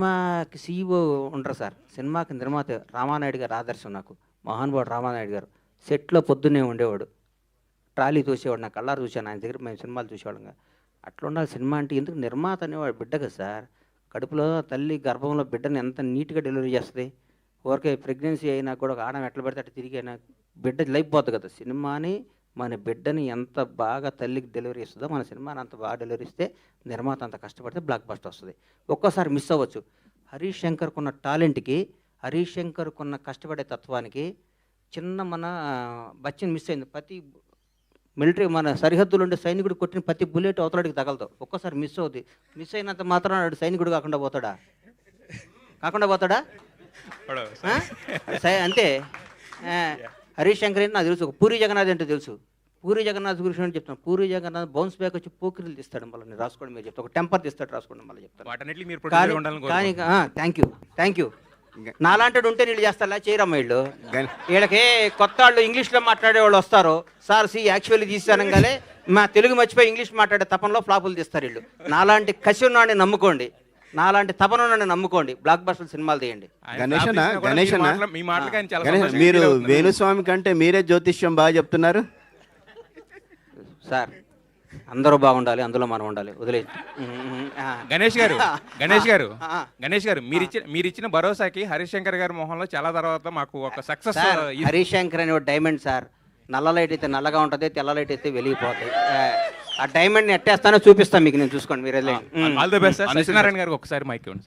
సినిమాకి సీఈఓ ఉండరు సార్. సినిమాకి నిర్మాత రామానాయుడు గారు ఆదర్శం నాకు. మహానుభావుడు రామానాయుడు గారు. సెట్‌లో పొద్దున్నే ఉండేవాడు. ట్రాలీ తోసేవాడు. నా కళ్ళారా చూశాను. ఆయన దగ్గర మేము సినిమాలు చూసేవాళ్ళంగా. అట్లుండాలి సినిమా అంటే. ఎందుకు నిర్మాత అనేవాడు బిడ్డ కదా సార్. కడుపులో తల్లి గర్భంలో బిడ్డని ఎంత నీట్‌గా డెలివరీ చేస్తది. ఊరికే ప్రెగ్నెన్సీ అయినా కూడా ఒక ఆడది ఎట్లా పడితే అట్లా తిరిగైనా బిడ్డ లైఫ్ పోద్ది కదా. సినిమాని మన బిడ్డని ఎంత బాగా తల్లికి డెలివరీ ఇస్తుందో మన సినిమాని అంత బాగా డెలివరీ ఇస్తే నిర్మాత అంత కష్టపడితే బ్లాక్ బస్టర్ వస్తుంది. ఒక్కోసారి మిస్ అవ్వచ్చు. హరీష్ శంకర్కున్న టాలెంట్కి, హరీష్ శంకర్కున్న కష్టపడే తత్వానికి చిన్న మన బచ్చన్ మిస్ అయింది. ప్రతి మిలిటరీ మన సరిహద్దులు ఉండే సైనికుడు కొట్టిన ప్రతి బుల్లెట్ అవతలడికి తగలదు. ఒక్కోసారి మిస్ అవుద్ది. మిస్ అయినంత మాత్రం వాడు సైనికుడు కాకుండా పోతాడా? కాకుండా పోతాడా? అంతే. హరీష్ శంకర్ ఏంటి నాకు తెలుసు. పూరి జగన్నాథ్ అంటే తెలుసు. పూరి జగన్నాథ్ గురించి అని చెప్తాను. పూరి జగన్నాథ్ బౌన్స్ బ్యాక్ వచ్చి పోకిరీలు తీస్తాడు. మళ్ళీ రాసుకోండి మీరు చెప్తాను. ఒక టెంపర్ తీస్తాడు రాసుకోండి మళ్ళీ చెప్తాను. కానీ థ్యాంక్ యూ. నాలాంటి ఉంటే నీళ్ళు చేస్తారా? చేయరమ్మ వీళ్ళు. వీళ్ళకి కొత్త వాళ్ళు ఇంగ్లీష్లో మాట్లాడే వాళ్ళు వస్తారు. సార్ యాక్చువల్లీ తీసానంగానే మా తెలుగు మర్చిపోయి ఇంగ్లీష్ మాట్లాడే తపనలో ఫ్లాపులు తీస్తారు వీళ్ళు. నాలాంటి కసి ఉన్నాడిని నమ్ముకోండి, నాలాంటి తపన ఉన్నాడిని నమ్ముకోండి, బ్లాక్ బస్టర్ సినిమాలు తీయండి. మీరు వేణుస్వామి కంటే మీరే జ్యోతిష్యం బాగా చెప్తున్నారు సార్. అందరూ బాగుండాలి, అందులో మనం ఉండాలి. వదిలే గణేష్ గారు మీరు ఇచ్చిన భరోసాకి హరీష్ శంకర్ గారి మొహంలో చాలా తర్వాత మాకు ఒక సక్సెస్. హరీష్ శంకర్ అనే డైమండ్ సార్. నల్ల లైట్ అయితే నల్లగా ఉంటుంది, తెల్ల లైట్ అయితే వెలిగిపోతాయి. ఆ డైమండ్ని ఎట్టేస్తానో చూపిస్తాను మీకు, నేను చూసుకోండి మీరు. All the best sir. Satyanarayana గారికి ఒకసారి మైక్ ఇవ్వండి.